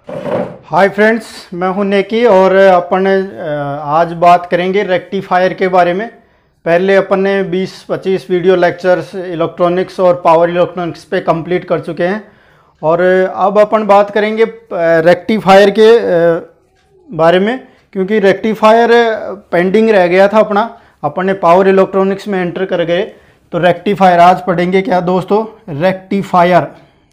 Hi friends, मैं हूं नेकी और अपन आज बात करेंगे रेक्टिफायर के बारे में। पहले अपन ने 20-25 वीडियो लेक्चर्स इलेक्ट्रॉनिक्स और पावर इलेक्ट्रॉनिक्स पे कंप्लीट कर चुके हैं और अब अपन बात करेंगे रेक्टिफायर के बारे में, क्योंकि रेक्टिफायर पेंडिंग रह गया था अपन ने पावर इलेक्ट्रॉनिक्स में एंटर कर गए। तो रेक्टिफायर आज पढ़ेंगे क्या दोस्तों?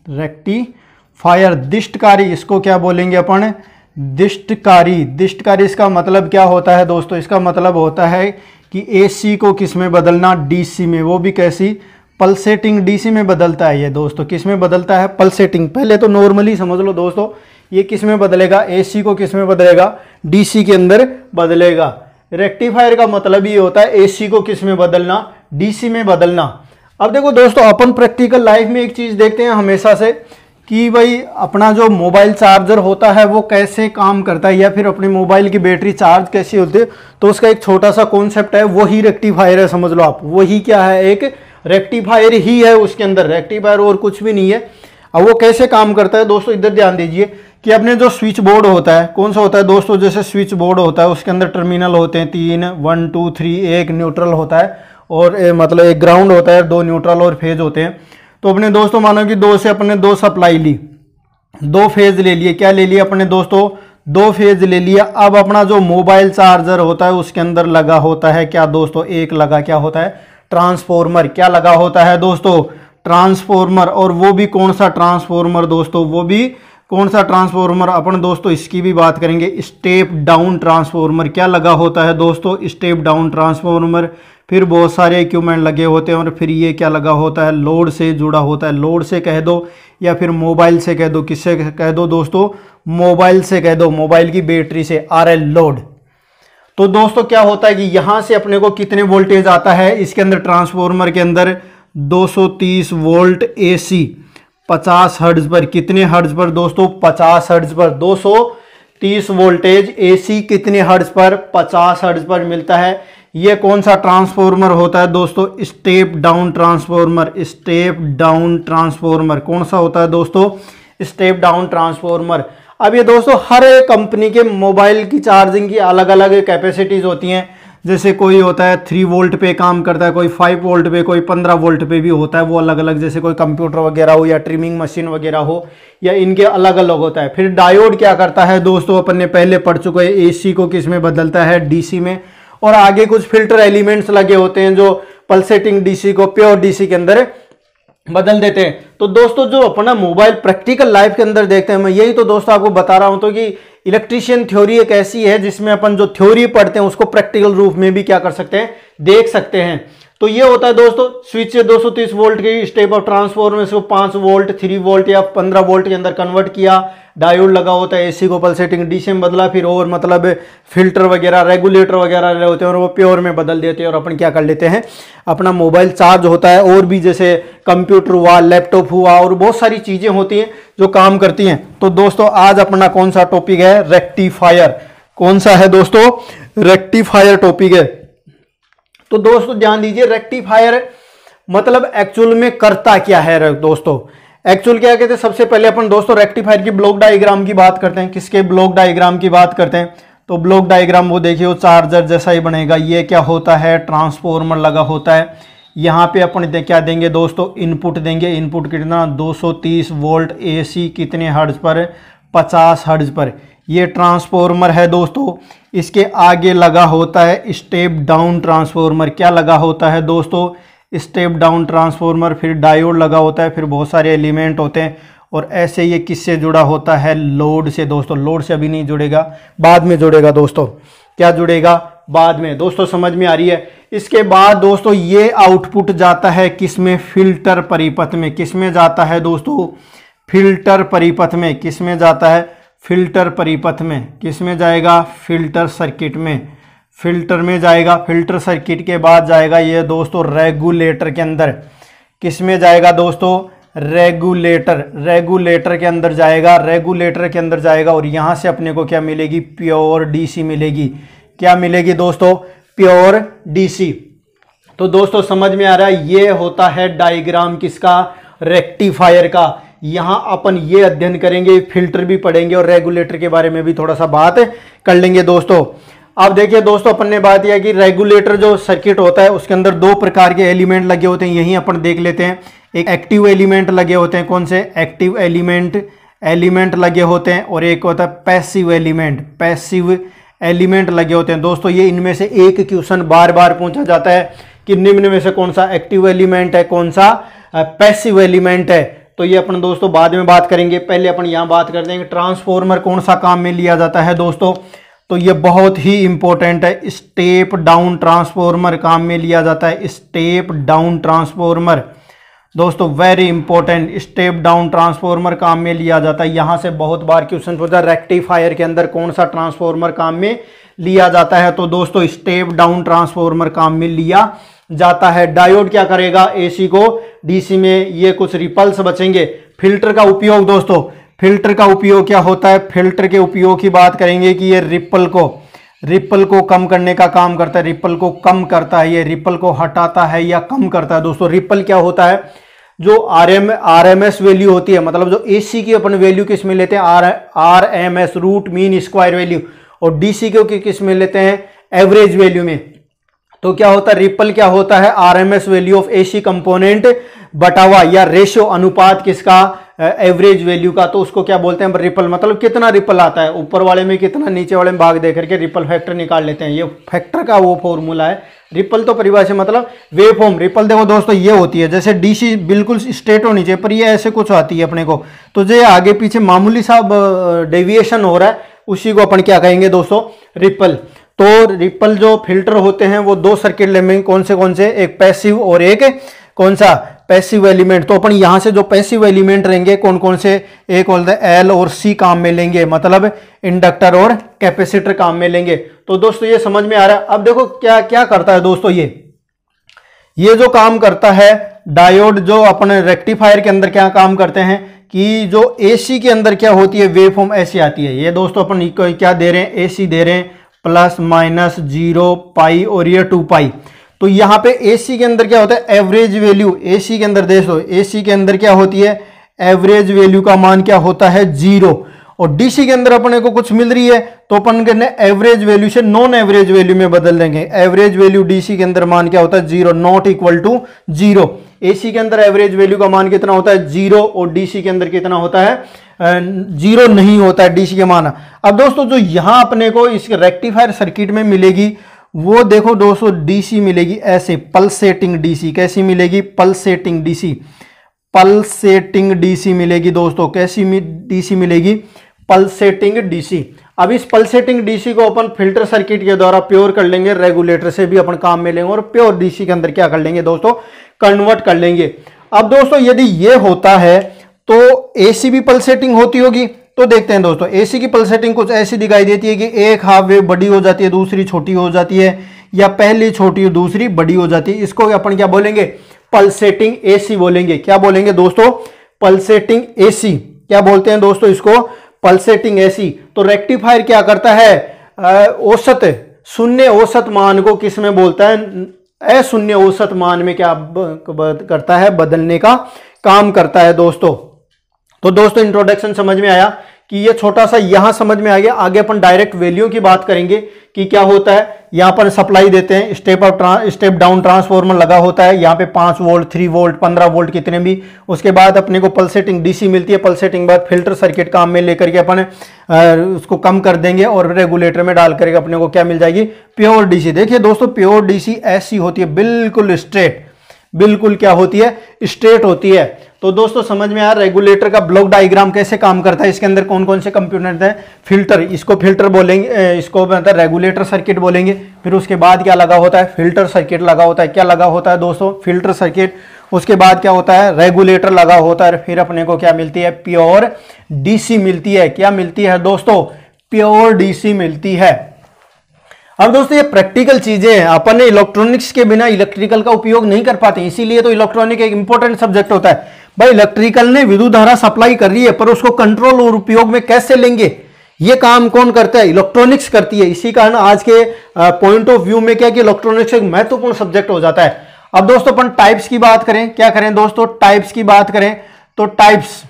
रेक्टिफायर दिष्टकारी, इसको क्या बोलेंगे अपन? दिष्टकारी। दिष्टकारी इसका मतलब क्या होता है दोस्तों? इसका मतलब होता है कि एसी को किस में बदलना? डीसी में। वो भी कैसी? पल्सेटिंग डीसी में बदलता है ये दोस्तों। किस में बदलता है? पल्सेटिंग। पहले तो नॉर्मली समझ लो दोस्तों, ये किस में बदलेगा? एसी को किस में बदलेगा? डीसी के अंदर बदलेगा। रेक्टिफायर का मतलब ये होता है एसी को किस में बदलना? डीसी में बदलना। अब देखो दोस्तों, अपन प्रैक्टिकल लाइफ में एक चीज देखते हैं हमेशा से कि भाई अपना जो मोबाइल चार्जर होता है वो कैसे काम करता है, या फिर अपने मोबाइल की बैटरी चार्ज कैसी होती है। तो उसका एक छोटा सा कॉन्सेप्ट है, वही रेक्टिफायर है, समझ लो आप। वही क्या है? एक रेक्टिफायर ही है उसके अंदर, रेक्टिफायर और कुछ भी नहीं है। अब वो कैसे काम करता है दोस्तों, इधर ध्यान दीजिए कि अपने जो स्विच बोर्ड होता है, कौन सा होता है दोस्तों? जैसे स्विच बोर्ड होता है, उसके अंदर टर्मिनल होते हैं 3, 1 2 3, एक न्यूट्रल होता है और मतलब एक ग्राउंड होता है, 2 न्यूट्रल और फेज होते हैं। तो अपने दोस्तों मानो कि दो से अपने 2 सप्लाई ली, 2 फेज ले लिए। क्या ले लिया अपने दोस्तों? 2 फेज ले लिया। अब अपना जो मोबाइल चार्जर होता है उसके अंदर लगा होता है क्या दोस्तों? एक लगा क्या होता है? ट्रांसफॉर्मर। क्या लगा होता है दोस्तों? ट्रांसफॉर्मर। और वो भी कौन सा ट्रांसफॉर्मर दोस्तों? वो भी कौन सा ट्रांसफॉर्मर? अपन दोस्तों इसकी भी बात करेंगे, स्टेप डाउन ट्रांसफॉर्मर। क्या लगा होता है दोस्तों? Step down transformer. फिर बहुत सारे इक्विपमेंट लगे होते हैं और फिर ये क्या लगा होता है? लोड से जुड़ा होता है। लोड से कह दो या फिर मोबाइल से कह दो। किससे कह दो दोस्तों? मोबाइल से कह दो, मोबाइल की बैटरी से, RL लोड। तो दोस्तों क्या होता है कि यहां से अपने को कितने वोल्टेज आता है इसके अंदर? ट्रांसफॉर्मर के अंदर 230 वोल्ट AC 50 हर्ट्ज पर। कितने हर्ट्ज पर दोस्तों? 50 हर्ट्ज पर। 230 वोल्टेज AC कितने हर्ट्ज पर? 50 हर्ट्ज पर मिलता है। ये कौन सा ट्रांसफॉर्मर होता है दोस्तों? Step down transformer. Step down transformer कौन सा होता है दोस्तों? Step down transformer. अब ये दोस्तों हर कंपनी के मोबाइल की चार्जिंग की अलग अलग कैपेसिटीज होती हैं। जैसे कोई होता है 3 वोल्ट पे काम करता है, कोई 5 वोल्ट पे, कोई 15 वोल्ट पे भी होता है। वो अलग अलग, जैसे कोई कंप्यूटर वगैरह हो या ट्रिमिंग मशीन वगैरह हो, या इनके अलग अलग होता है। फिर डायोड क्या करता है दोस्तों? अपन ने पहले पढ़ चुके हैं, AC को किस में बदलता है? DC में। और आगे कुछ फिल्टर एलिमेंट्स लगे होते हैं जो पल्सेटिंग डीसी को प्योर डीसी के अंदर बदल देते हैं। तो दोस्तों जो अपना मोबाइल प्रैक्टिकल लाइफ के अंदर देखते हैं, मैं यही तो दोस्तों आपको बता रहा हूं तो कि इलेक्ट्रीशियन थ्योरी एक ऐसी है जिसमें अपन जो थ्योरी पढ़ते हैं उसको प्रैक्टिकल रूप में भी क्या कर सकते हैं? देख सकते हैं। तो ये होता है दोस्तों स्विच से 230 वोल्ट की स्टेप ऑफ ट्रांसफॉर्मर को 5 वोल्ट, 3 वोल्ट या 15 वोल्ट के अंदर कन्वर्ट किया। डायोड लगा होता है, AC को पल्सेटिंग डीसी में बदला। फिर और मतलब फिल्टर वगैरह, रेगुलेटर वगैरह रहे होते हैं और वो प्योर में बदल देते हैं और अपन क्या कर लेते हैं? अपना मोबाइल चार्ज होता है। और भी जैसे कंप्यूटर हुआ, लैपटॉप हुआ और बहुत सारी चीजें होती हैं जो काम करती हैं। तो दोस्तों आज अपना कौन सा टॉपिक है? रेक्टिफायर। कौन सा है दोस्तों? रेक्टिफायर टॉपिक है। तो दोस्तों ध्यान दीजिए, रेक्टिफायर मतलब एक्चुअल में करता क्या है दोस्तों? एक्चुअल क्या कहते हैं? सबसे पहले अपन दोस्तों रेक्टिफायर की ब्लॉक डायग्राम की बात करते हैं। किसके ब्लॉक डायग्राम की बात करते हैं? तो ब्लॉक डायग्राम वो देखिए, वो चार्जर जैसा ही बनेगा। ये क्या होता है? ट्रांसफॉर्मर लगा होता है। यहाँ पे अपन क्या देंगे दोस्तों? इनपुट देंगे। इनपुट कितना? 230 वोल्ट AC कितने हर्ट्ज पर? 50 हर्ट्ज पर। ये ट्रांसफॉर्मर है दोस्तों। इसके आगे लगा होता है स्टेप डाउन ट्रांसफॉर्मर। क्या लगा होता है दोस्तों? Step down transformer. फिर डायोड लगा होता है, फिर बहुत सारे एलिमेंट होते हैं। और ऐसे ये किससे जुड़ा होता है? लोड से दोस्तों। लोड से अभी नहीं जुड़ेगा, बाद में जुड़ेगा दोस्तों। क्या जुड़ेगा? बाद में। दोस्तों समझ में आ रही है? इसके बाद दोस्तों ये आउटपुट जाता है किसमें? फिल्टर परिपथ में। किसमें जाता है दोस्तों? फिल्टर परिपथ में। किसमें जाता है? फिल्टर परिपथ में। किसमें जाएगा? फिल्टर सर्किट में। फिल्टर में जाएगा। फिल्टर सर्किट के बाद जाएगा ये दोस्तों रेगुलेटर के अंदर। किसमें जाएगा दोस्तों? रेगुलेटर। रेगुलेटर के अंदर जाएगा। रेगुलेटर के अंदर जाएगा और यहां से अपने को क्या मिलेगी? प्योर डीसी मिलेगी। क्या मिलेगी दोस्तों? Pure DC. तो दोस्तों समझ में आ रहा है, ये होता है डायग्राम किसका? रेक्टिफायर का। यहाँ अपन ये अध्ययन करेंगे, फिल्टर भी पढ़ेंगे और रेगुलेटर के बारे में भी थोड़ा सा बात कर लेंगे दोस्तों। अब देखिए दोस्तों, अपन ने बात यह कि रेगुलेटर जो सर्किट होता है उसके अंदर दो प्रकार के एलिमेंट लगे होते हैं, यही अपन देख लेते हैं। एक एक्टिव एलिमेंट लगे होते हैं, कौन से? एक्टिव एलिमेंट लगे होते हैं, और एक होता है पैसिव एलिमेंट लगे होते हैं दोस्तों। ये इनमें से एक क्वेश्चन बार बार पूछा जाता है कि निम्न में से कौन सा एक्टिव एलिमेंट है, कौन सा पैसिव एलिमेंट है। तो ये अपन दोस्तों बाद में बात करेंगे, पहले अपन यहाँ बात करते हैं कि ट्रांसफॉर्मर कौन सा काम में लिया जाता है दोस्तों। तो ये बहुत ही इंपॉर्टेंट है, स्टेप डाउन ट्रांसफॉर्मर काम में लिया जाता है। स्टेप डाउन ट्रांसफॉर्मर दोस्तों very important, step down transformer काम में लिया जाता है। यहां से बहुत बार क्वेश्चन पूछा, रेक्टिफायर के अंदर कौन सा ट्रांसफॉर्मर काम में लिया जाता है? तो दोस्तों स्टेप डाउन ट्रांसफॉर्मर काम में लिया जाता है। डायोड क्या करेगा? एसी को डीसी में, ये कुछ रिपल्स बचेंगे। फिल्टर का उपयोग दोस्तों, फिल्टर का उपयोग क्या होता है? फिल्टर के उपयोग की बात करेंगे कि ये रिपल को कम करने का काम करता है, रिपल को कम करता है, ये रिपल को हटाता है या कम करता है दोस्तों। रिपल क्या होता है? जो आरएमएस वैल्यू होती है, मतलब जो एसी की अपन वैल्यू किस में लेते हैं? RMS, root mean square value, और डीसी को किस में लेते हैं? एवरेज वैल्यू में। तो क्या होता है? रिपल क्या होता है? RMS value of AC component बटा हुआ या रेशियो, अनुपात किसका? एवरेज वैल्यू का। तो उसको क्या बोलते हैं? रिपल। मतलब कितना रिपल आता है, ऊपर वाले में कितना, नीचे वाले में भाग दे करके रिपल फैक्टर निकाल लेते हैं। ये फैक्टर का वो फॉर्मूला है। रिपल तो परिभाषा मतलब वेव फॉर्म। रिपल देखो दोस्तों ये होती है, जैसे डीसी बिल्कुल स्ट्रेट होनी चाहिए, पर ये ऐसे कुछ आती है अपने को, तो जो आगे पीछे मामूली सा डेविएशन हो रहा है, उसी को अपन क्या कहेंगे दोस्तों? रिपल। तो रिपल जो फिल्टर होते हैं वो दो सर्किट लेंगे, कौन से? एक पैसिव और एक कौन सा? Passive element. तो अपन यहां से जो पैसिव एलिमेंट रहेंगे कौन से? एक बोलते हैं एल और सी काम में लेंगे, मतलब इंडक्टर और कैपेसिटर काम में लेंगे। तो दोस्तों ये समझ में आ रहा है। अब देखो क्या क्या करता है दोस्तों, ये जो काम करता है डायोड, जो अपने रेक्टिफायर के अंदर क्या काम करते हैं कि जो एसी के अंदर क्या होती है? वेव फॉर्म ऐसी आती है। ये दोस्तों अपन क्या दे रहे हैं? एसी दे रहे हैं, प्लस माइनस 0 पाई और ये 2 पाई। तो यहां पे एसी के अंदर क्या होता है? Average value. एसी के अंदर देखो, एसी के अंदर क्या होती है? एवरेज वैल्यू का मान क्या होता है? 0। और डीसी के अंदर अपने को कुछ मिल रही है, तो अपन करने एवरेज वैल्यू से नॉन एवरेज वैल्यू में बदल देंगे। एवरेज वैल्यू डीसी के अंदर मान क्या होता है? 0, नॉट इक्वल टू 0। एसी के अंदर एवरेज वैल्यू का मान कितना होता है? 0, और डीसी के अंदर कितना होता है? 0 नहीं होता है डीसी के मान। अब दोस्तों जो यहां अपने को इस रेक्टिफायर सर्किट में मिलेगी, वो देखो दोस्तों डीसी मिलेगी ऐसे, पल्सेटिंग डीसी। कैसी मिलेगी? Pulsating DC. पल्सेटिंग डीसी मिलेगी दोस्तों। कैसी डीसी मिलेगी? Pulsating DC. अब इस पल्सेटिंग डीसी को अपन फिल्टर सर्किट के द्वारा प्योर कर लेंगे, रेगुलेटर से भी अपन काम में लेंगे, और प्योर डीसी के अंदर क्या कर लेंगे दोस्तों? कन्वर्ट कर लेंगे। अब दोस्तों यदि ये होता है तो एसी भी पल्सेटिंग होती होगी। तो देखते हैं दोस्तों, एसी की पल्सेटिंग कुछ ऐसी दिखाई देती है कि एक हाफ वेव बड़ी हो जाती है, दूसरी छोटी हो जाती है, या पहली छोटी दूसरी बड़ी हो जाती है। इसको अपन क्या बोलेंगे? पल्सेटिंग एसी बोलेंगे। क्या बोलेंगे दोस्तों? Pulsating AC. क्या बोलते हैं दोस्तों इसको? Pulsating AC. तो रेक्टिफायर क्या करता है? औसत, शून्य औसत मान को किस में बोलता है? अशून्य औसत मान में क्या करता है? बदलने का काम करता है दोस्तों। तो दोस्तों इंट्रोडक्शन समझ में आया कि ये छोटा सा यहां समझ में आ गया। आगे अपन डायरेक्ट वैल्यू की बात करेंगे कि क्या होता है। यहां पर सप्लाई देते हैं, स्टेप डाउन ट्रांसफॉर्मर लगा होता है, यहां पे 5 वोल्ट, 3 वोल्ट, 15 वोल्ट कितने भी। उसके बाद अपने को पल्सेटिंग डीसी मिलती है। पल्सेटिंग बाद फिल्टर सर्किट काम में लेकर के अपन उसको कम कर देंगे और रेगुलेटर में डाल करके अपने को क्या मिल जाएगी? Pure DC. देखिए दोस्तों प्योर डीसी ऐसी होती है, बिल्कुल स्ट्रेट, बिल्कुल क्या होती है? स्ट्रेट होती है। तो दोस्तों समझ में आया रेगुलेटर का ब्लॉक डायग्राम कैसे काम करता है, इसके अंदर कौन कौन से कंपोनेंट हैं। फिल्टर, इसको फिल्टर बोलेंगे, इसको मतलब रेगुलेटर सर्किट बोलेंगे। फिर उसके बाद क्या लगा होता है? फिल्टर सर्किट लगा होता है। क्या लगा होता है दोस्तों? Filter circuit. उसके बाद क्या होता है? रेगुलेटर लगा होता है। फिर अपने को क्या मिलती है? प्योर डीसी मिलती है। क्या मिलती है दोस्तों? प्योर डीसी मिलती है। अब दोस्तों ये प्रैक्टिकल चीजें हैं, अपन इलेक्ट्रॉनिक्स के बिना इलेक्ट्रिकल का उपयोग नहीं कर पाते, इसीलिए तो इलेक्ट्रॉनिक एक इंपॉर्टेंट सब्जेक्ट होता है। भाई इलेक्ट्रिकल ने विद्युत धारा सप्लाई कर रही है, पर उसको कंट्रोल और उपयोग में कैसे लेंगे, ये काम कौन करता है? इलेक्ट्रॉनिक्स करती है। इसी कारण आज के पॉइंट ऑफ व्यू में क्या कि इलेक्ट्रॉनिक्स एक महत्वपूर्ण सब्जेक्ट हो जाता है। अब दोस्तों अपन टाइप्स की बात करें, क्या करें दोस्तों? टाइप्स की बात करें तो टाइप्स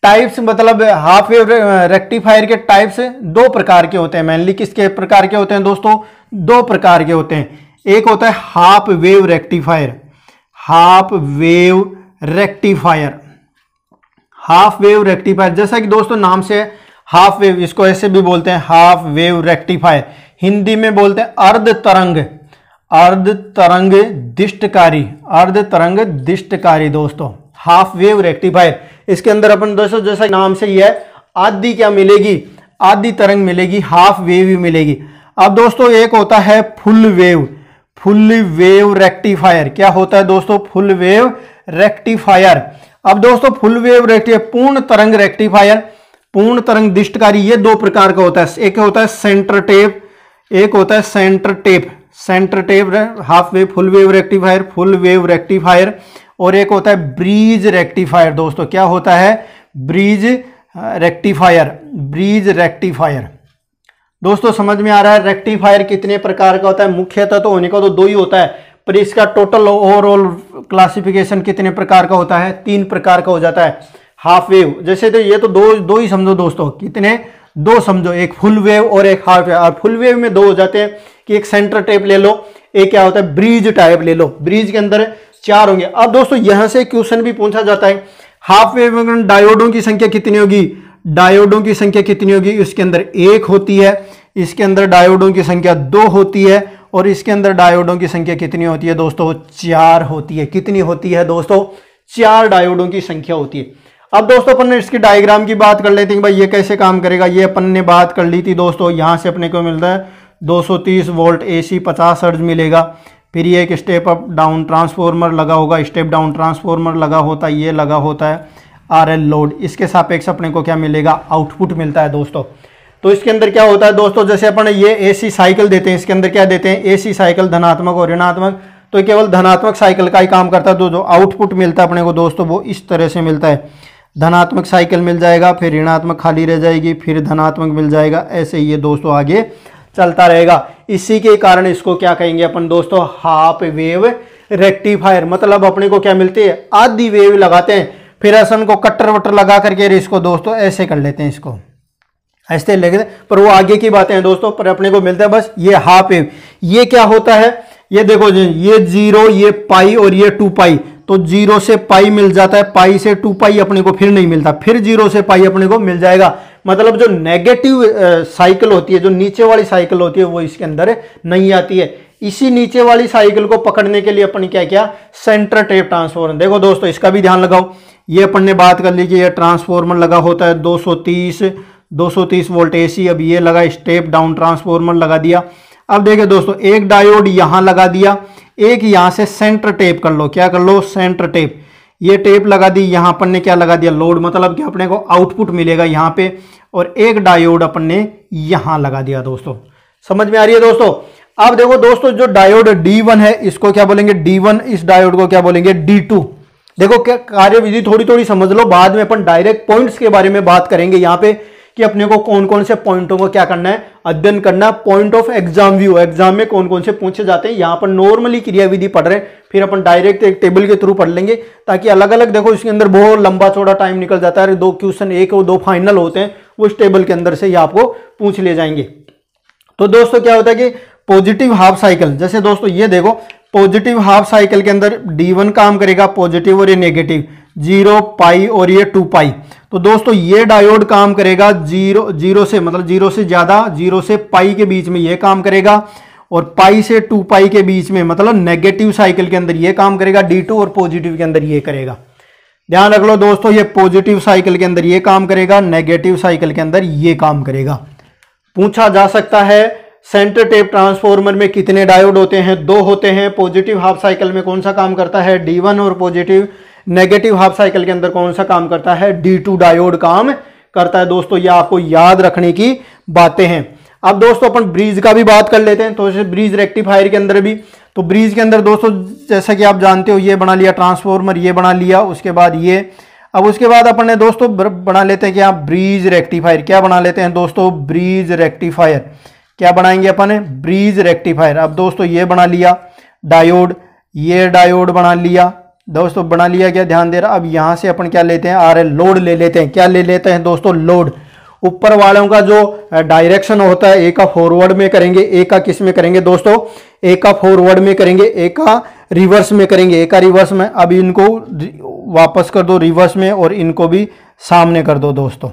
टाइप्स मतलब हाफ वेव रेक्टिफायर के टाइप्स दो प्रकार के होते हैं। मेनली किसके प्रकार के होते हैं दोस्तों? दो प्रकार के होते हैं। एक होता है half wave rectifier, half wave rectifier, half wave rectifier, जैसा कि दोस्तों नाम से हाफ वेव, इसको ऐसे भी बोलते हैं हाफ वेव रेक्टिफायर। हिंदी में बोलते हैं अर्ध तरंग, अर्ध तरंग दिष्टकारी, अर्ध तरंग दिष्टकारी दोस्तों, हाफ वेव रेक्टिफायर। इसके अंदर अपन दोस्तों जैसा नाम से ही है, आधी क्या मिलेगी? आधी तरंग मिलेगी, हाफ वेव ही मिलेगी। अब दोस्तों एक होता है full wave, full wave rectifier. क्या होता है दोस्तों? Full wave rectifier. अब दोस्तों फुल वेव रेक्टिफायर, पूर्ण तरंग रेक्टिफायर, पूर्ण तरंग दिष्टकारी, ये दो प्रकार का होता है। एक होता है सेंटर टेप, एक होता है centre tap, centre tap half wave full wave rectifier, full wave rectifier. और एक होता है ब्रीज रेक्टिफायर दोस्तों। क्या होता है? Bridge rectifier, bridge rectifier. दोस्तों समझ में आ रहा है रेक्टिफायर कितने प्रकार का होता है? मुख्यतः तो होने का तो दो ही होता है, पर इसका टोटल ओवरऑल क्लासिफिकेशन कितने प्रकार का होता है? 3 प्रकार का हो जाता है। हाफ वेव, जैसे तो ये तो दो ही समझो दोस्तों, कितने? 2 समझो, एक फुल वेव और एक हाफ वेव। और फुल वेव में 2 हो जाते हैं कि एक सेंटर टेप ले लो, एक क्या होता है ब्रीज टाइप ले लो, ब्रीज के अंदर 4 होंगे। अब दोस्तों यहां से क्वेश्चन भी पूछा जाता है, हाफ वेव में डायोडों की संख्या कितनी होगी? डायोडों की संख्या कितनी होगी? इसके अंदर 1 होती है, इसके अंदर डायोडों की संख्या 2 होती है, और इसके अंदर डायोडों की संख्या कितनी होती है दोस्तों? 4 होती है। कितनी होती है दोस्तों? 4 डायोडों की संख्या होती है। अब दोस्तों अपन इसकी डायग्राम की बात कर लेते हैं, भाई ये कैसे काम करेगा। ये अपन ने बात कर ली थी दोस्तों, यहां से अपने को मिलता है 230 वोल्ट AC 50 हर्ट्ज मिलेगा। फिर ये एक स्टेप अप डाउन ट्रांसफॉर्मर लगा होगा, स्टेप डाउन ट्रांसफॉर्मर लगा होता है, ये लगा होता है RL लोड। इसके सापेक्ष अपने को क्या मिलेगा? आउटपुट मिलता है दोस्तों। तो इसके अंदर क्या होता है दोस्तों, जैसे अपन ये AC साइकिल देते हैं, इसके अंदर क्या देते हैं? AC साइकिल धनात्मक और ऋणात्मक। तो केवल धनात्मक साइकिल का ही काम करता है। तो जो आउटपुट मिलता है अपने को दोस्तों वो इस तरह से मिलता है, धनात्मक साइकिल मिल जाएगा, फिर ऋणात्मक खाली रह जाएगी, फिर धनात्मक मिल जाएगा, ऐसे ही ये दोस्तों आगे चलता रहेगा। इसी के कारण इसको क्या कहेंगे अपन दोस्तों? Half wave rectifier. मतलब अपने को क्या मिलती है? आधी वेव लगाते हैं, फिर अपन को कट्टर वट्टर लगा करके इसको दोस्तों ऐसे कर लेते हैं, इसको ऐसे लेते हैं, पर वो आगे की बातें हैं दोस्तों। पर अपने को मिलता है बस ये हाफ वेव। ये क्या होता है? ये देखो जी, ये 0, ये पाई और ये 2 पाई। तो 0 से पाई मिल जाता है, पाई से 2 पाई अपने को फिर नहीं मिलता, फिर 0 से पाई अपने को मिल जाएगा। मतलब जो नेगेटिव साइकिल होती है, जो नीचे वाली साइकिल होती है, वो इसके अंदर नहीं आती है। इसी नीचे वाली साइकिल को पकड़ने के लिए अपन क्या किया? Centre tap transformer. देखो दोस्तों इसका भी ध्यान लगाओ, ये अपन ने बात कर ली कि ये ट्रांसफॉर्मर लगा होता है 230 वोल्ट AC। अब ये लगा स्टेप डाउन ट्रांसफॉर्मर लगा दिया। अब देखिए दोस्तों एक डायोड यहां लगा दिया, एक यहां से सेंटर टेप कर लो। क्या कर लो? Centre tape. ये टेप लगा दी, यहां अपन ने क्या लगा दिया? लोड। मतलब कि अपने को आउटपुट मिलेगा यहां पे, और एक डायोड अपन ने यहां लगा दिया दोस्तों। समझ में आ रही है दोस्तों? अब देखो दोस्तों जो डायोड D1 है इसको क्या बोलेंगे? D1। इस डायोड को क्या बोलेंगे? D2। देखो क्या कार्यविधि थोड़ी थोड़ी समझ लो, बाद में अपन डायरेक्ट पॉइंट्स के बारे में बात करेंगे यहाँ पे कि अपने को कौन कौन से पॉइंटों को क्या करना है? अध्ययन करना। Point of exam view, exam में कौन कौन से पूछे जाते हैं। यहाँ पर नॉर्मली क्रियाविधि पढ़ रहे हैं, फिर अपन डायरेक्ट एक टेबल के थ्रू पढ़ लेंगे, ताकि अलग अलग देखो इसके अंदर बहुत लंबा चौड़ा टाइम निकल जाता है। 2 क्वेश्चन, 1 और 2 फाइनल होते हैं, वो इस टेबल के अंदर से ही आपको पूछ ले जाएंगे। तो दोस्तों क्या होता है कि पॉजिटिव हाफ साइकिल, जैसे दोस्तों ये देखो पॉजिटिव हाफ साइकिल के अंदर D1 काम करेगा पॉजिटिव और ये नेगेटिव, 0 पाई और ये 2 पाई। तो दोस्तों ये डायोड काम करेगा 0 से, मतलब 0 से ज्यादा, 0 से पाई के बीच में ये काम करेगा, और पाई से 2 पाई के बीच में, मतलब नेगेटिव साइकिल के अंदर ये काम करेगा D2, और पॉजिटिव के अंदर ये करेगा। ध्यान रख लो दोस्तों, ये पॉजिटिव साइकिल के अंदर ये काम करेगा, नेगेटिव साइकिल के अंदर ये काम करेगा। पूछा जा सकता है सेंटर टेप ट्रांसफॉर्मर में कितने डायोड होते हैं? 2 होते हैं। पॉजिटिव हाफ साइकिल में कौन सा काम करता है? D1, और पॉजिटिव नेगेटिव हाफ साइकिल के अंदर कौन सा काम करता है? D2 डायोड काम करता है दोस्तों। ये आपको याद रखने की बातें हैं। अब दोस्तों अपन ब्रीज का भी बात कर लेते हैं। तो जैसे ब्रीज रेक्टिफायर के अंदर भी, तो ब्रीज के अंदर दोस्तों जैसा कि आप जानते हो ये बना लिया ट्रांसफॉर्मर, ये बना लिया, उसके बाद ये, अब उसके बाद अपन ने दोस्तों बना लेते हैं कि आप ब्रीज रेक्टिफायर। क्या बना लेते हैं दोस्तों? Bridge rectifier. क्या बनाएंगे अपन? Bridge rectifier. अब दोस्तों ये बना लिया डायोड, ये डायोड बना लिया, दोस्तों बना लिया गया, ध्यान दे रहा। अब यहाँ से अपन क्या लेते हैं, आर एल लोड ले लेते हैं। क्या ले लेते हैं दोस्तों, लोड। ऊपर वालों का जो डायरेक्शन होता है, ए का फॉरवर्ड में करेंगे, ए का किस में करेंगे दोस्तों, ए का फॉरवर्ड में करेंगे, ए का रिवर्स में करेंगे, ए का रिवर्स में। अब इनको वापस कर दो रिवर्स में और इनको भी सामने कर दो दोस्तों।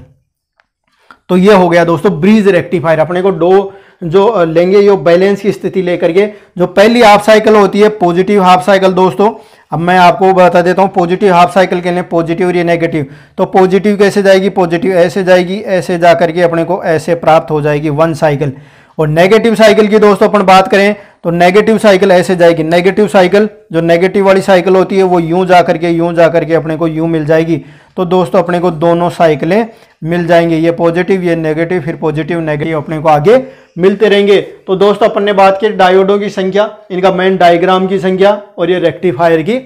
तो ये हो गया दोस्तों ब्रिज रेक्टिफायर। अपने को दो जो लेंगे ये बैलेंस की स्थिति लेकर के। जो पहली हाफ साइकिल होती है पॉजिटिव हाफ साइकिल दोस्तों, अब मैं आपको बता देता हूं पॉजिटिव हाफ साइकिल के लिए पॉजिटिव और ये नेगेटिव। तो पॉजिटिव कैसे जाएगी, पॉजिटिव ऐसे जाएगी, ऐसे जा करके अपने को ऐसे प्राप्त हो जाएगी वन साइकिल। और नेगेटिव साइकिल की दोस्तों अपन बात करें तो नेगेटिव साइकिल ऐसे जाएगी। नेगेटिव साइकिल जो नेगेटिव वाली साइकिल होती है वो यूं जा करके अपने को यूं मिल जाएगी। तो दोस्तों अपने को दोनों साइकिलें मिल जाएंगे, ये पॉजिटिव ये नेगेटिव, फिर पॉजिटिव नेगेटिव अपने को आगे मिलते रहेंगे। तो दोस्तों अपन ने बात की डायोडों की संख्या, इनका मेन डायग्राम की संख्या और ये रेक्टिफायर की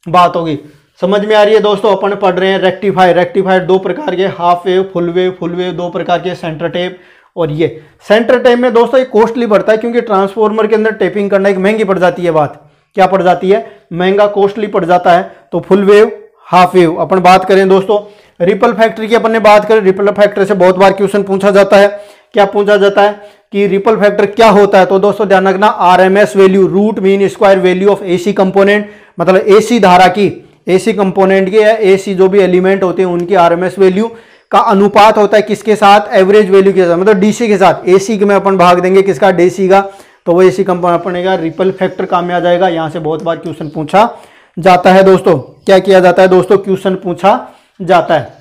बात होगी। समझ में आ रही है दोस्तों। अपन पढ़ रहे हैं रेक्टिफायर। रेक्टिफायर दो प्रकार के, हाफ वेव फुल वेव दो प्रकार के, सेंटर टेप। और ये सेंटर टेप में दोस्तों ये कॉस्टली पड़ता है, क्योंकि ट्रांसफॉर्मर के अंदर टेपिंग करना एक महंगी पड़ जाती है। बात क्या पड़ जाती है, महंगा कॉस्टली पड़ जाता है। तो फुल वेव हाफ वेव अपन बात करें दोस्तों। रिपल फैक्टर की अपन ने बात करें, रिपल फैक्टर से बहुत बार क्वेश्चन पूछा जाता है। क्या पूछा जाता है कि रिपल फैक्टर क्या होता है। तो दोस्तों ध्यान रखना, RMS value, root mean square value of AC component, मतलब एसी धारा की, एसी कंपोनेंट की या एसी जो भी एलिमेंट होते हैं उनकी आरएमएस वैल्यू का अनुपात होता है किसके साथ, एवरेज वैल्यू के साथ, मतलब डीसी के साथ। एसी में अपन भाग देंगे किसका, डीसी का। तो वो एसी कंपोनेंट अपनेगा रिपल फैक्टर काम में आ जाएगा। यहां से बहुत बार क्वेश्चन पूछा जाता है दोस्तों। क्या किया जाता है दोस्तों, क्वेश्चन पूछा जाता है।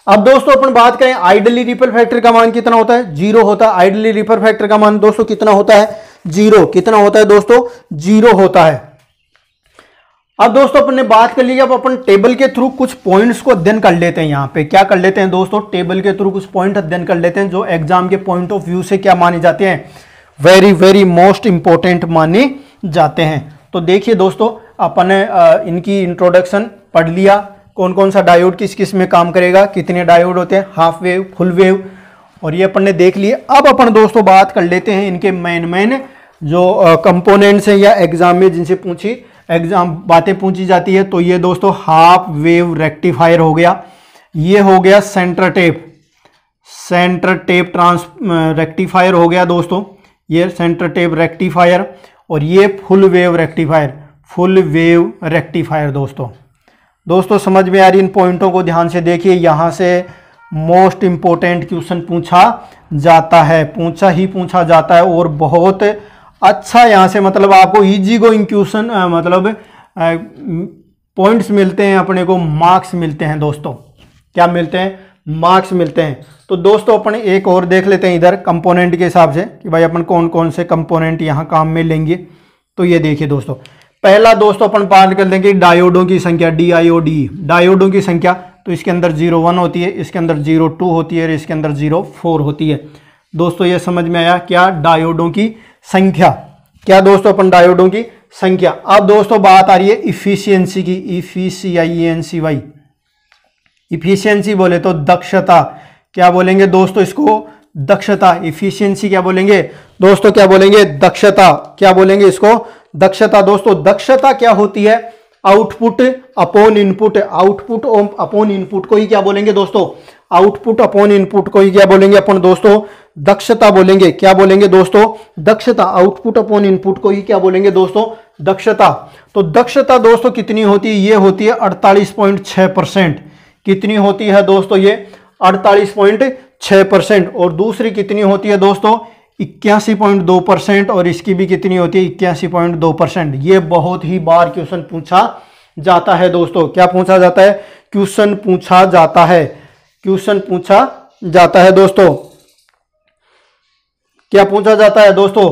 अब दोस्तों अपन बात करें आइडली रिपल फैक्टर का मान कितना होता है, 0 होता है। आइडली रिपल फैक्टर का मान दोस्तों कितना होता है, 0। कितना होता है दोस्तों, 0 होता है। अब दोस्तों अपन ने बात कर ली, अब अपन टेबल के थ्रू कुछ पॉइंट्स को अध्ययन कर लेते हैं। यहाँ पे क्या कर लेते हैं दोस्तों, टेबल के थ्रू कुछ पॉइंट अध्ययन कर लेते हैं जो एग्जाम के पॉइंट ऑफ व्यू से क्या माने जाते हैं, वेरी वेरी मोस्ट इंपॉर्टेंट माने जाते हैं। तो देखिए दोस्तों अपन ने इनकी इंट्रोडक्शन पढ़ लिया, कौन कौन सा डायोड किस किस में काम करेगा, कितने डायोड होते हैं, हाफ वेव फुल वेव, और ये अपन ने देख लिए। अब अपन दोस्तों बात कर लेते हैं इनके मेन जो कंपोनेंट्स हैं या एग्जाम में जिनसे बातें पूछी जाती है। तो ये दोस्तों हाफ वेव रेक्टिफायर हो गया, ये हो गया सेंटर टेप रेक्टिफायर हो गया दोस्तों, ये सेंटर टेप रेक्टिफायर। और ये फुल वेव रेक्टिफायर दोस्तों समझ में आ रही। इन पॉइंटों को ध्यान से देखिए, यहां से मोस्ट इंपोर्टेंट क्वेश्चन पूछा जाता है और बहुत अच्छा यहां से मतलब आपको इजी गोइंग क्वेश्चन मतलब पॉइंट्स मिलते हैं, अपने को मार्क्स मिलते हैं दोस्तों। क्या मिलते हैं, मार्क्स मिलते हैं। तो दोस्तों अपन एक और देख लेते हैं इधर कंपोनेंट के हिसाब से कि भाई अपन कौन कौन से कंपोनेंट यहां काम में लेंगे। तो ये देखिए दोस्तों, पहला दोस्तों अपन बात कर देंगे डायोडों की संख्या, DIOD, डायोडों की संख्या। तो इसके अंदर 01 होती है, इसके अंदर 02 होती है और इसके अंदर 04 होती है। दोस्तों ये समझ में आया क्या, डायोडों की संख्या। क्या दोस्तों, अपन डायोडों की संख्या। अब दोस्तों बात आ रही है इफिशियंसी की, EFICIENCY, इफिशियंसी बोले तो दक्षता। क्या बोलेंगे दोस्तों इसको, दक्षता। इफिशियंसी क्या बोलेंगे दोस्तों, क्या बोलेंगे, दक्षता। क्या बोलेंगे इसको, दक्षता। दोस्तों दक्षता क्या होती है, output upon input, output upon input को ही क्या बोलेंगे दोस्तों, आउटपुट अपॉन इनपुट को ही क्या बोलेंगे अपन दोस्तों, दक्षता बोलेंगे। क्या बोलेंगे दोस्तों, दक्षता। आउटपुट अपॉन इनपुट को ही क्या बोलेंगे दोस्तों, दक्षता। तो दक्षता दोस्तों कितनी होती है, ये होती है 48.6%। कितनी होती है दोस्तों, ये 48.6%। और दूसरी कितनी होती है दोस्तों, 81.2%। और इसकी भी कितनी होती है, 81.2%। ये बहुत ही बार क्वेश्चन पूछा जाता है दोस्तों। क्या पूछा जाता है, क्वेश्चन पूछा जाता है, क्वेश्चन पूछा जाता है दोस्तों। क्या पूछा जाता है दोस्तों,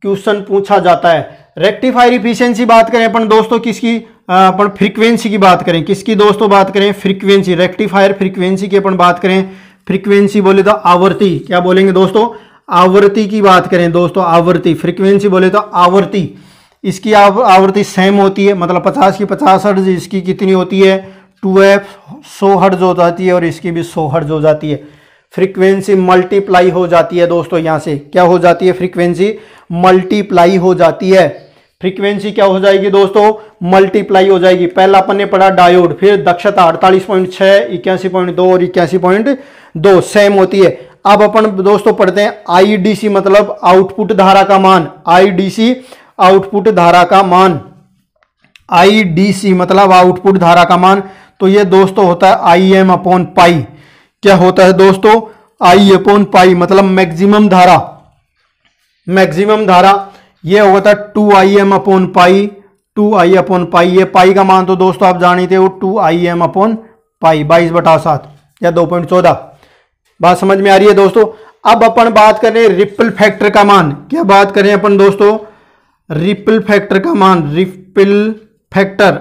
क्वेश्चन पूछा जाता है। रेक्टिफायर इफिशियंसी बात करें अपन दोस्तों किसकी, अपन फ्रीक्वेंसी की बात करें, किसकी दोस्तों बात करें, फ्रीक्वेंसी। रेक्टिफायर फ्रीक्वेंसी की अपन बात करें, फ्रीक्वेंसी बोले तो आवर्ती। क्या बोलेंगे दोस्तों, आवर्ती की बात करें दोस्तों, आवर्ती। फ्रीक्वेंसी बोले तो आवर्ती, इसकी आवर्ती सेम होती है, मतलब 50 की 50 हर्ट्ज। इसकी कितनी होती है, 2f 100 हर्ट्ज हो जाती है और इसकी भी 100 हर्ट्ज हो जाती है। फ्रीक्वेंसी मल्टीप्लाई हो जाती है दोस्तों, यहां से क्या हो जाती है, फ्रीक्वेंसी मल्टीप्लाई हो जाती है। फ्रीक्वेंसी क्या हो जाएगी दोस्तों, मल्टीप्लाई हो जाएगी। पहला अपन ने पढ़ा डायोड, फिर दक्षता 48.6, 81.2 और 81.2 सेम होती है। अब अपन दोस्तों पढ़ते हैं आईडीसी मतलब आउटपुट धारा का मान। आईडीसी आउटपुट धारा का मान, आईडीसी मतलब आउटपुट धारा का मान। तो ये दोस्तों होता है आई एम अपॉन पाई। क्या होता है दोस्तों, आई अपॉन पाई मतलब मैक्सिमम धारा। मैक्सिमम धारा ये होता है 2Im upon pi, 2I upon pi. ये पाई का मान तो दोस्तों आप जानते हो 2Im अपॉन पाई, 22/7 या 2.14। बात समझ में आ रही है दोस्तों। अब अपन बात करें रिपल फैक्टर का मान। क्या बात करें अपन दोस्तों, रिपल फैक्टर का मान। रिपल फैक्टर,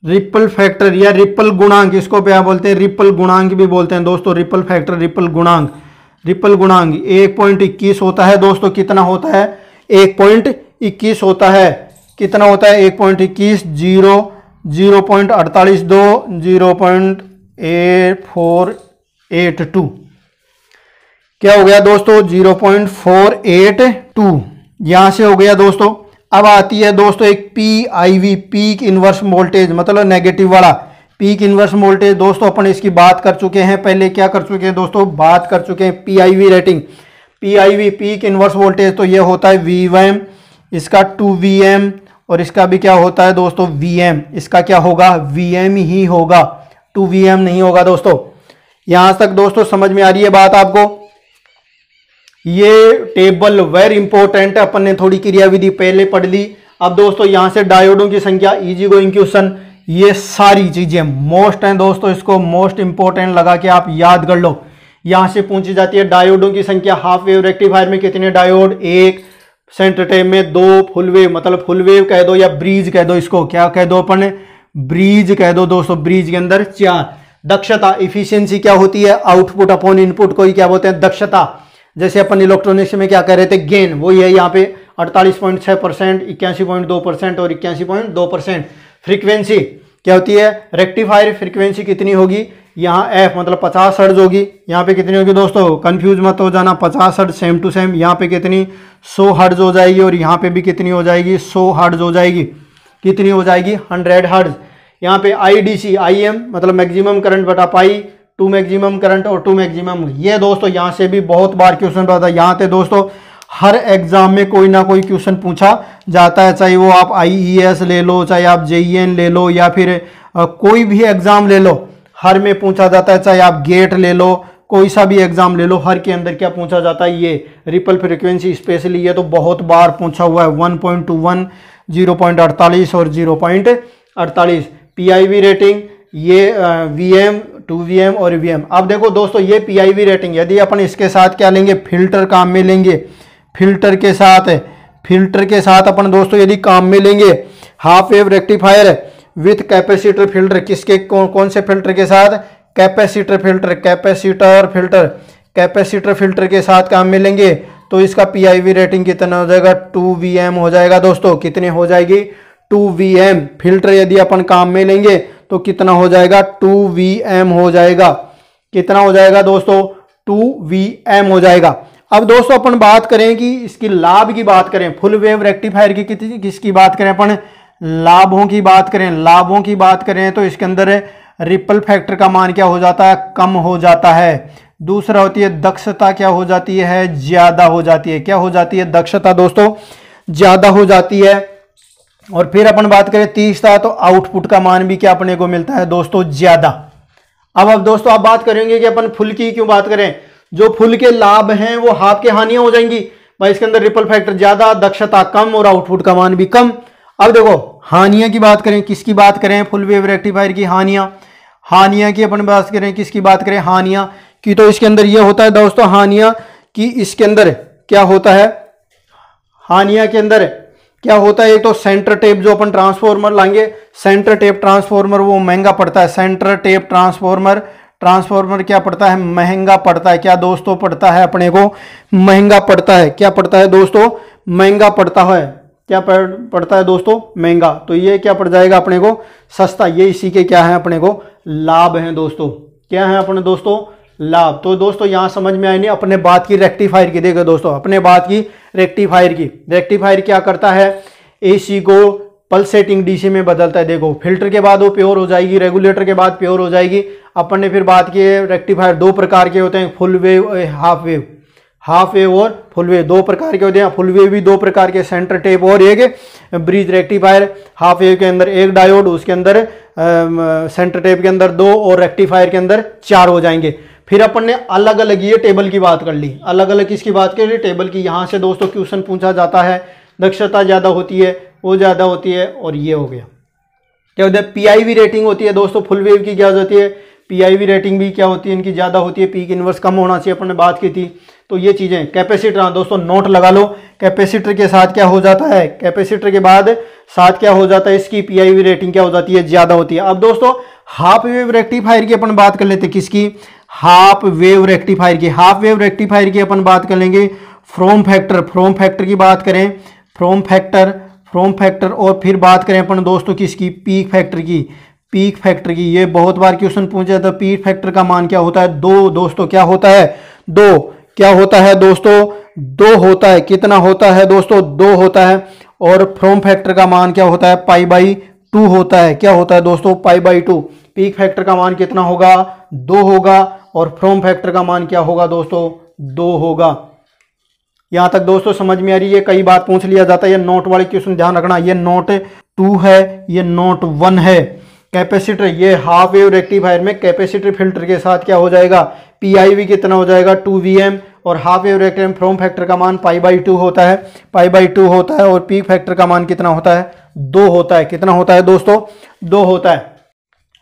रिपल फैक्टर या रिपल गुणांक, इसको क्या बोलते हैं, रिपल गुणांक भी बोलते हैं दोस्तों। रिपल फैक्टर, रिपल गुणांक, रिपल गुणांक 1.21 होता है दोस्तों। कितना होता है, 1.21 होता है। कितना होता है, 1.21, 0.482, 0.8482। क्या हो गया दोस्तों, 0.482 यहां से हो गया दोस्तों। अब आती है दोस्तों एक PIV, पीक इनवर्स वोल्टेज मतलब नेगेटिव वाला। पीक इनवर्स वोल्टेज दोस्तों अपन इसकी बात कर चुके हैं पहले। क्या कर चुके हैं दोस्तों, बात कर चुके हैं PIV rating. PIV peak inverse voltage तो ये होता है VVM, इसका 2VM और इसका भी क्या होता है दोस्तों VM। इसका क्या होगा, VM ही होगा, 2VM नहीं होगा दोस्तों। यहां तक दोस्तों समझ में आ रही है बात आपको। ये टेबल वेरी इंपॉर्टेंट है, अपन ने थोड़ी क्रियाविधि पहले पढ़ ली। अब दोस्तों यहां से डायोडों की संख्या, इजी गोइंग क्वेश्चन, ये सारी चीजें मोस्ट हैं दोस्तों। इसको मोस्ट इंपॉर्टेंट लगा के आप याद कर लो। यहां से पूछी जाती है डायोडों की संख्या। हाफ वेव रेक्टिफायर में कितने डायोड, 1, सेंटर टेप में 2, फुल वेव मतलब फुल वेव कह दो या ब्रीज कह दो, इसको क्या कह दो अपन, ब्रीज कह दो दोस्तों। ब्रीज के अंदर 4। दक्षता इफिशियंसी क्या होती है, आउटपुट अपॉन इनपुट को ही क्या बोलते हैं, दक्षता। जैसे अपन इलेक्ट्रॉनिक्स में क्या कह रहे थे, गेन, वही है यहाँ पे 48.6%, 81.2% और 81.2%। फ्रीक्वेंसी क्या होती है, रेक्टिफायर फ्रीक्वेंसी कितनी होगी, यहाँ F मतलब 50 हर्ट्ज होगी। यहाँ पे कितनी होगी दोस्तों, कंफ्यूज मत हो जाना, 50 हर्ट्ज सेम टू सेम। यहाँ पे कितनी 100 हर्ट्ज हो जाएगी और यहाँ पे भी कितनी हो जाएगी, 100 हर्ट्ज हो जाएगी। कितनी हो जाएगी, 100 हर्ट्ज। यहाँ पे IDC, IM मतलब मैक्सिमम करंट बटा पाई, 2 मैक्सिमम करंट और 2 मैक्सिमम। ये दोस्तों यहाँ से भी बहुत बार क्वेश्चन आता है। यहाँ पे दोस्तों हर एग्जाम में कोई ना कोई क्वेश्चन पूछा जाता है, चाहे वो आप IES ले लो, चाहे आप JEN ले लो या फिर कोई भी एग्जाम ले लो, हर में पूछा जाता है। चाहे आप गेट ले लो, कोई सा भी एग्जाम ले लो, हर के अंदर क्या पूछा जाता है, ये रिपल फ्रीक्वेंसी स्पेशली। ये तो बहुत बार पूछा हुआ है, 1.21, 0.48 और 0.48। PIV रेटिंग ये VM, 2VM और VM। अब देखो दोस्तों ये PIV रेटिंग, यदि अपन इसके साथ क्या लेंगे, फिल्टर काम में लेंगे। फिल्टर के साथ अपन दोस्तों यदि काम में लेंगे half wave rectifier with capacitor filter, किसके कौन से फिल्टर के साथ, कैपेसिटर फिल्टर के साथ काम में लेंगे, तो इसका PIV रेटिंग कितना हो जाएगा, 2VM हो जाएगा दोस्तों। कितने हो जाएगी, 2VM। फिल्टर यदि अपन काम में लेंगे तो कितना हो जाएगा, 2VM हो जाएगा। कितना हो जाएगा दोस्तों, 2VM हो जाएगा। अब दोस्तों अपन बात करें कि इसकी लाभ की बात करें, फुल वेव रेक्टिफायर की किसकी बात करें अपन, लाभों की बात करें तो इसके अंदर रिपल फैक्टर का मान क्या हो जाता है, कम हो जाता है। दूसरा होती है दक्षता क्या हो जाती है, ज्यादा हो जाती है। क्या हो जाती है, दक्षता दोस्तों ज्यादा हो जाती है। और फिर अपन बात करें तीसरा, तो आउटपुट का मान भी क्या अपने को मिलता है दोस्तों, ज्यादा। अब दोस्तों आप बात करेंगे कि अपन फुल की क्यों बात करें, जो फुल के लाभ हैं वो हाफ के हानियां हो जाएंगी भाई। इसके अंदर रिपल फैक्टर ज्यादा, दक्षता कम और आउटपुट का मान भी कम। अब देखो हानियां की बात करें, किसकी बात करें, फुल वेव रेक्टिफायर की हानियां की अपन बात करें, किसकी बात करें, हानियां की। तो इसके अंदर यह होता है दोस्तों, हानियां की इसके अंदर क्या होता है, हानियां के अंदर क्या होता है, एक तो सेंटर टेप जो अपन ट्रांसफॉर्मर लाएंगे, सेंटर टेप ट्रांसफॉर्मर वो महंगा पड़ता है। सेंटर टेप ट्रांसफॉर्मर क्या पड़ता है, महंगा पड़ता है। क्या दोस्तों पड़ता है अपने को, महंगा पड़ता है। क्या पड़ता है दोस्तों, महंगा पड़ता है। क्या पड़ता है दोस्तों, महंगा। तो ये क्या पड़ जाएगा अपने को, सस्ता। ये इसी के क्या है अपने को लाभ हैं दोस्तों। क्या है अपने दोस्तों, लाभ। तो दोस्तों यहाँ समझ में आए नहीं, अपने बात की रेक्टिफायर की, देखो दोस्तों अपने बात की रेक्टिफायर क्या करता है, एसी को पल्सेटिंग डीसी में बदलता है। देखो फिल्टर के बाद वो प्योर हो जाएगी, रेगुलेटर के बाद प्योर हो जाएगी। अपन ने फिर बात की है रेक्टिफायर दो प्रकार के होते हैं, फुल वेव हाफ वेव और फुल वेव, दो प्रकार के होते हैं। फुल वेव भी दो प्रकार के, सेंटर टेप और एक ब्रिज रेक्टिफायर। हाफ वेव के अंदर एक डायोड, उसके अंदर सेंटर टेप के अंदर दो और रेक्टिफायर के अंदर 4 हो जाएंगे। फिर अपन ने अलग अलग ये टेबल की बात कर ली, अलग अलग किसकी बात कर ली, टेबल की। यहाँ से दोस्तों क्वेश्चन पूछा जाता है, दक्षता ज़्यादा होती है, वो ज़्यादा होती है, और ये हो गया क्या होता है, पीआईवी रेटिंग होती है दोस्तों। फुल वेव की क्या होती है, पीआईवी रेटिंग भी क्या होती है, इनकी ज़्यादा होती है, पीक इनवर्स कम होना चाहिए, अपन ने बात की थी। तो ये चीज़ें कैपेसिटर, हाँ दोस्तों नोट लगा लो, कैपेसिटर के साथ क्या हो जाता है, कैपेसिटर के बाद साथ क्या हो जाता है, इसकी पीआईवी रेटिंग क्या हो जाती है, ज़्यादा होती है। अब दोस्तों हाफ वेव रेक्टिफायर की अपन बात कर लेते हैं, किसकी, हाफ वेव रेक्टिफायर की। हाफ वेव रेक्टिफायर की अपन बात कर लेंगे, फ्रॉम फैक्टर की बात करें, फ्रॉम फैक्टर, और फिर बात करें अपन दोस्तों किसकी, पीक फैक्टर की। ये बहुत बार क्वेश्चन पूछा था, पीक फैक्टर का मान क्या होता है, 2 दोस्तों, क्या होता है, 2 क्या होता है दोस्तों, 2 होता है। कितना होता है दोस्तों, 2 होता है। और फ्रॉम फैक्टर का मान क्या होता है, π/2 होता है। क्या होता है दोस्तों, π/2। पीक फैक्टर का मान कितना होगा, 2 होगा, और फ्रॉम फैक्टर का मान क्या होगा दोस्तों, 2 होगा। यहां तक दोस्तों समझ में आ रही है, कई बार पूछ लिया जाता है। ये नोट वाले क्वेश्चन ध्यान रखना, ये नोट 2 है, ये नोट 1 है। कैपेसिटर, ये हाफ वेव रेक्टिफायर में कैपेसिटर फिल्टर के साथ क्या हो जाएगा, पीआईवी कितना हो जाएगा, 2Vm, और half wave rectifier from factor का मान π/2 होता है, और पीक फैक्टर का मान कितना होता है, 2 होता है। कितना होता है दोस्तों, 2 होता है।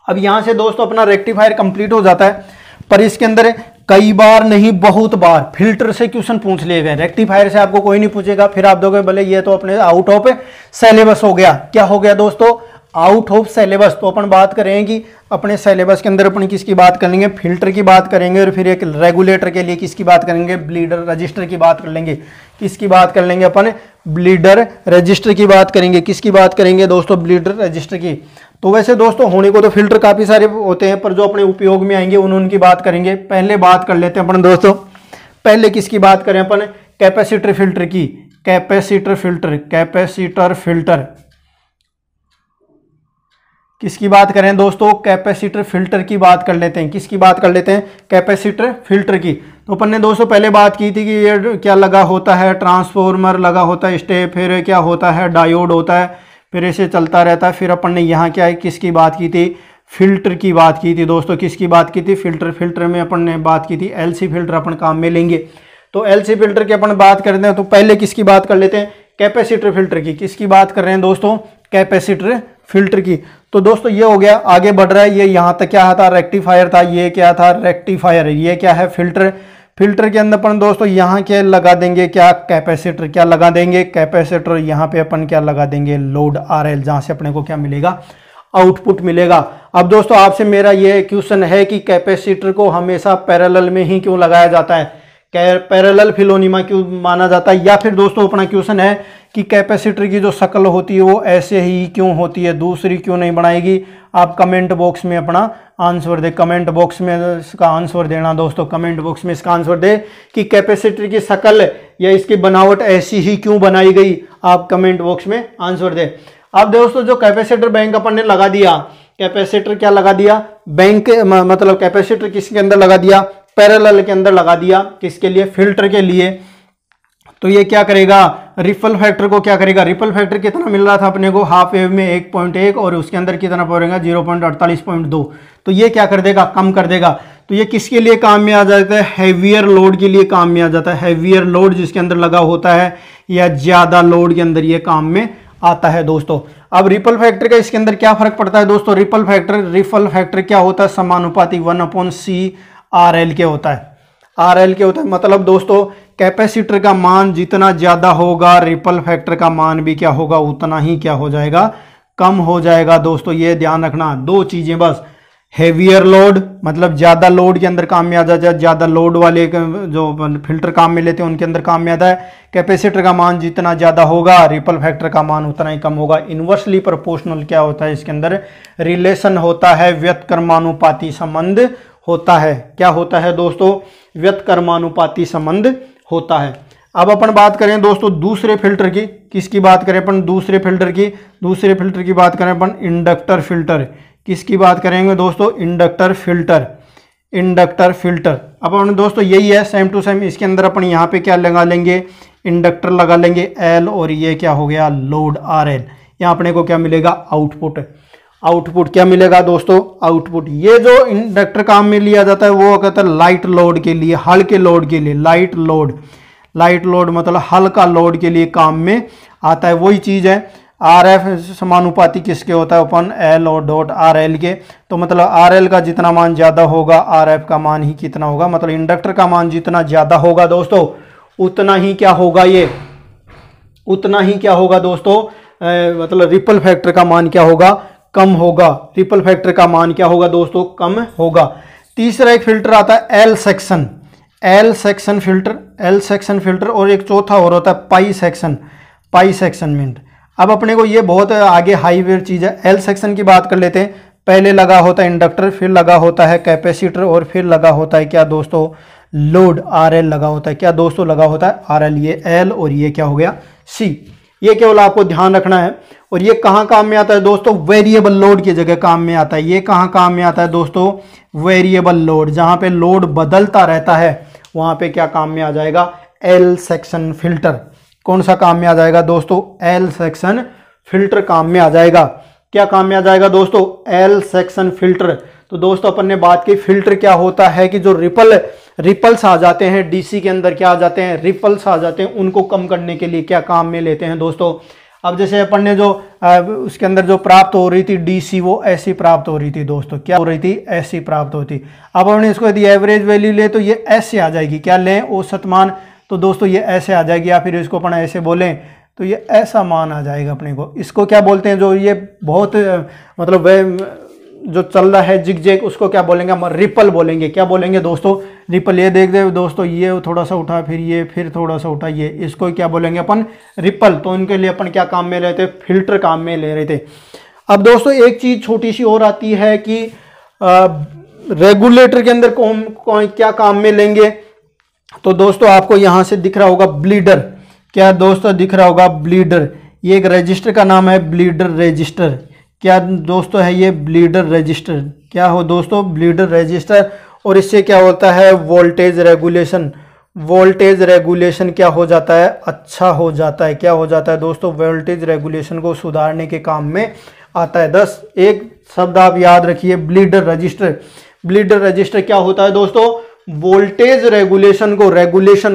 अब यहां से दोस्तों अपना रेक्टिफायर कंप्लीट हो जाता है, पर इसके अंदर कई बार नहीं बहुत बार फिल्टर से क्वेश्चन पूछ लिए गए। रेक्टिफायर से आपको कोई नहीं पूछेगा, फिर आप दोगे भले ये तो अपने आउट ऑफ सिलेबस हो गया। क्या हो गया दोस्तों, आउट ऑफ सिलेबस। तो अपन बात करेंगे कि अपने सिलेबस के अंदर अपन किसकी बात करेंगे, फिल्टर की बात करेंगे, और फिर एक रेगुलेटर के लिए किसकी बात करेंगे, ब्लीडर रजिस्टर की बात कर लेंगे। किसकी बात कर लेंगे अपन, ब्लीडर रजिस्टर की बात करेंगे। किसकी बात करेंगे दोस्तों, ब्लीडर रजिस्टर की। तो वैसे दोस्तों होने को तो फिल्टर काफ़ी सारे होते हैं, पर जो अपने उपयोग में आएंगे उनकी बात करेंगे। पहले बात कर लेते हैं अपन दोस्तों, पहले किसकी बात करें अपन, कैपेसिटर फिल्टर की। कैपेसिटर फिल्टर किसकी बात करें दोस्तों, कैपेसिटर फिल्टर की बात कर लेते हैं। किसकी बात कर लेते हैं, कैपेसिटर फिल्टर की। तो अपन ने दोस्तों पहले बात की थी कि ये क्या लगा होता है, ट्रांसफॉर्मर लगा होता है, स्टेप, फिर क्या होता है, डायोड होता है, फिर ऐसे चलता रहता है। फिर अपन ने यहाँ क्या है, किसकी बात की थी, फिल्टर की बात की थी दोस्तों। किसकी बात की थी, फिल्टर में अपन ने बात की थी एलसी फिल्टर अपन काम में लेंगे। तो एलसी फिल्टर की अपन बात करते हैं, तो पहले किसकी बात कर लेते हैं, कैपेसिटर फिल्टर की। किसकी बात कर रहे हैं दोस्तों, कैपेसिटर फिल्टर की। तो दोस्तों ये हो गया, आगे बढ़ रहा है। ये यहाँ तक क्या था, रेक्टिफायर था, ये क्या था, रेक्टिफायर। ये क्या है, फिल्टर के अंदर अपन दोस्तों यहाँ क्या लगा देंगे, क्या कैपेसिटर, क्या लगा देंगे कैपेसिटर। यहाँ पे अपन क्या लगा देंगे, लोड RL, जहाँ से अपने को क्या मिलेगा, आउटपुट मिलेगा। अब दोस्तों आपसे मेरा ये क्वेश्चन है कि कैपेसिटर को हमेशा पैरेलल में ही क्यों लगाया जाता है, पैरेलल फिलोनिमा क्यों माना जाता है। या फिर दोस्तों अपना क्वेश्चन है कि कैपेसिटर की जो शक्ल होती है वो ऐसे ही क्यों होती है, दूसरी क्यों नहीं बनाएगी। आप कमेंट बॉक्स में अपना आंसर दे, कमेंट बॉक्स में इसका आंसर देना दोस्तों, कमेंट बॉक्स में इसका आंसर दे कि कैपेसिटर की शक्ल या इसकी बनावट ऐसी ही क्यों बनाई गई। आप कमेंट बॉक्स में आंसर दे। अब दोस्तों जो कैपेसिटर बैंक अपन ने लगा दिया, कैपेसिटर क्या लगा दिया, बैंक मतलब कैपेसिटर किसके अंदर लगा दिया, पैरेलल के अंदर लगा दिया। किसके लिए, फिल्टर के लिए। तो ये क्या करेगा, रिपल फैक्टर को क्या करेगा, रिपल फैक्टर कितना मिल रहा था अपने को, हाफ वेव में 1.1 और उसके अंदर कितना पड़ेगा 0.48.2। तो ये क्या कर देगा, कम कर देगा। तो ये किसके लिए काम में आ जाता है, हैवियर लोड के लिए काम में आ जाता है। हैवियर लोड जिसके अंदर लगा होता है या ज्यादा लोड के अंदर ये काम में आता है दोस्तों। अब रिपल फैक्टर का इसके अंदर क्या फर्क पड़ता है दोस्तों, रिपल फैक्टर क्या होता है, समानुपाती 1/CRL के होता है, RL के होता है। मतलब दोस्तों कैपेसिटर का मान जितना ज्यादा होगा, रिपल फैक्टर का मान भी क्या होगा, उतना ही क्या हो जाएगा, कम हो जाएगा दोस्तों। ये ध्यान रखना, दो चीजें बस, हेवियर लोड मतलब ज्यादा लोड के अंदर काम में आ जाता है, ज्यादा लोड वाले जो फिल्टर काम में लेते हैं उनके अंदर काम में आता है। कैपेसिटर का मान जितना ज्यादा होगा, रिपल फैक्टर का मान उतना ही कम होगा। इनवर्सली प्रोपोर्शनल क्या होता है, इसके अंदर रिलेशन होता है, व्युत्क्रमानुपाती संबंध होता है। क्या होता है दोस्तों? व्युत्क्रमानुपाती संबंध होता है। अब अपन बात करें दोस्तों दूसरे फिल्टर की। किसकी बात करें अपन? दूसरे फिल्टर की। दूसरे फिल्टर की बात करें अपन इंडक्टर फिल्टर। किसकी बात करेंगे दोस्तों? Inductor filter. Inductor filter. अब अपन दोस्तों यही है सेम टू सेम। इसके अंदर अपन यहाँ पे क्या लगा लेंगे? इंडक्टर लगा लेंगे L, और ये क्या हो गया? Load RL। यहाँ अपने को क्या मिलेगा? आउटपुट। आउटपुट क्या मिलेगा दोस्तों? आउटपुट। ये जो इंडक्टर काम में लिया जाता है वो कहता है लाइट लोड के लिए, हल्के लोड के लिए। लाइट लोड, लाइट लोड मतलब हल्का लोड के लिए काम में आता है। वही चीज़ है RF समानुपाती किसके होता है? अपन L और डॉट RL के। तो मतलब RL का जितना मान ज़्यादा होगा RF का मान ही कितना होगा? मतलब इंडक्टर का मान जितना ज़्यादा होगा दोस्तों उतना ही क्या होगा? ये उतना ही क्या होगा दोस्तों? मतलब रिपल फैक्टर का मान क्या होगा? कम होगा। रिपल फैक्टर का मान क्या होगा दोस्तों? कम होगा। तीसरा एक फिल्टर आता है L section. L section filter, L section filter. और एक चौथा और होता है पाई सेक्शन। पाई सेक्शन मिनट। अब अपने को ये बहुत आगे हाईवे चीज़ है। L सेक्शन की बात कर लेते हैं। पहले लगा होता है इंडक्टर, फिर लगा होता है कैपेसिटर, और फिर लगा होता है क्या दोस्तों? लोड RL लगा होता है। क्या दोस्तों? लगा होता है RL। ये L और ये क्या हो गया? C। ये केवल आपको ध्यान रखना है। और ये कहाँ काम में आता है दोस्तों? वेरिएबल लोड की जगह काम में आता है। ये कहाँ काम में आता है दोस्तों? Variable load. जहाँ पे लोड बदलता रहता है वहाँ पे क्या काम में आ जाएगा? L section filter. कौन सा काम में आ जाएगा दोस्तों? L सेक्शन फिल्टर काम में आ जाएगा। क्या काम में आ जाएगा दोस्तों? L section filter. तो दोस्तों अपन ने बात की फिल्टर क्या होता है कि जो रिपल्स आ जाते हैं डीसी के अंदर, क्या आ जाते हैं? रिपल्स आ जाते हैं, उनको कम करने के लिए क्या काम में लेते हैं दोस्तों? अब जैसे अपन ने जो उसके अंदर जो प्राप्त हो रही थी डीसी, वो ऐसी प्राप्त हो रही थी दोस्तों। क्या हो रही थी? ऐसी प्राप्त होती। अब हमने इसको यदि एवरेज वैल्यू ले तो ये ऐसे आ जाएगी। क्या लें? औसत मान। तो दोस्तों ये ऐसे आ जाएगी, या फिर इसको अपन ऐसे बोलें तो ये ऐसा मान आ जाएगा अपने को। इसको क्या बोलते हैं? जो ये बहुत मतलब जो चल रहा है जिग, उसको क्या बोलेंगे? हम रिपल बोलेंगे। क्या बोलेंगे दोस्तों? रिपल। ये देख दे दोस्तों, ये थोड़ा सा उठा, फिर ये, फिर थोड़ा सा उठा, ये, इसको क्या बोलेंगे अपन? रिपल। तो इनके लिए अपन क्या काम में ले रहे थे? फिल्टर काम में ले रहे थे। अब दोस्तों एक चीज़ छोटी सी और आती है कि रेगुलेटर के अंदर कौन क्या काम में लेंगे? तो दोस्तों आपको यहाँ से दिख रहा होगा ब्लीडर। क्या दोस्तों दिख रहा होगा? ब्लीडर। ये एक रजिस्टर का नाम है, ब्लीडर रजिस्टर। क्या दोस्तों है ये? Bleeder register. क्या हो दोस्तों? Bleeder register. और इससे क्या होता है? Voltage regulation. वोल्टेज रेगुलेशन क्या हो जाता है? अच्छा हो जाता है। क्या हो जाता है दोस्तों? वोल्टेज रेगुलेशन को सुधारने के काम में आता है। 10 एक शब्द आप याद रखिए, ब्लीडर रजिस्टर। ब्लीडर रजिस्टर क्या होता है दोस्तों? वोल्टेज रेगुलेशन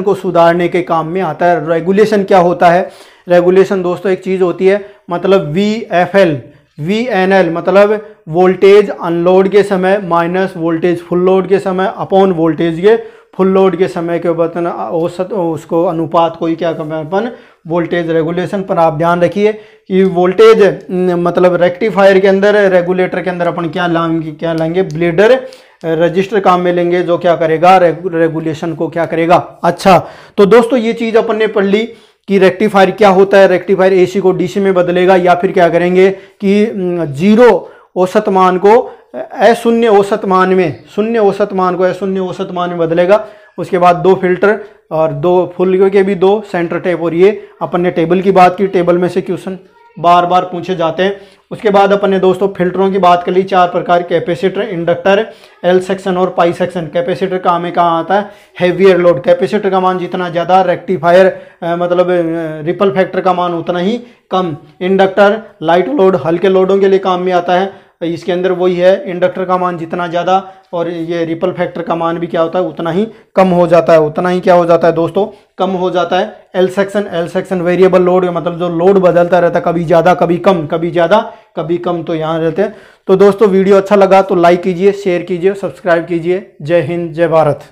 को सुधारने के काम में आता है। रेगुलेशन क्या होता है? रेगुलेशन दोस्तों एक चीज होती है, मतलब VFL VNL मतलब वोल्टेज अनलोड के समय माइनस वोल्टेज फुल लोड के समय अपॉन वोल्टेज के फुल लोड के समय के बतन औसत उसको अनुपात को ही क्या करना अपन वोल्टेज रेगुलेशन पर। आप ध्यान रखिए कि वोल्टेज मतलब रेक्टिफायर के अंदर, रेगुलेटर के अंदर अपन क्या लाएंगे? ब्लीडर रजिस्टर काम में लेंगे, जो क्या करेगा? रेगुलेशन को क्या करेगा? अच्छा, तो दोस्तों ये चीज अपन ने पढ़ ली कि रेक्टिफायर क्या होता है। रेक्टिफायर एसी को डीसी में बदलेगा, या फिर क्या करेंगे कि जीरो औसत मान को अशून्य औसत मान में, शून्य औसत मान को अशून्य औसत मान में बदलेगा। उसके बाद 2 फिल्टर और 2 फुल के भी 2 सेंटर टेप। और ये अपन ने टेबल की बात की, टेबल में से क्वेश्चन बार बार पूछे जाते हैं। उसके बाद अपन ने दोस्तों फिल्टरों की बात कर ली, 4 प्रकार, कैपेसिटर, इंडक्टर, L सेक्शन और पाई सेक्शन। कैपेसिटर का में कहाँ आता है? Heavier load. कैपेसिटर का मान जितना ज़्यादा, रेक्टिफायर मतलब रिपल फैक्टर का मान उतना ही कम। इंडक्टर लाइट लोड, हल्के लोडों के लिए काम में आता है। इसके अंदर वही है, इंडक्टर का मान जितना ज़्यादा और ये रिपल फैक्टर का मान भी क्या होता है? उतना ही कम हो जाता है। उतना ही क्या हो जाता है दोस्तों? कम हो जाता है। L सेक्शन वेरिएबल लोड, मतलब जो लोड बदलता रहता है, कभी ज़्यादा कभी कम, कभी ज़्यादा कभी कम, तो यहाँ रहते हैं। तो दोस्तों वीडियो अच्छा लगा तो लाइक कीजिए, शेयर कीजिए, सब्सक्राइब कीजिए। जय हिंद, जय भारत।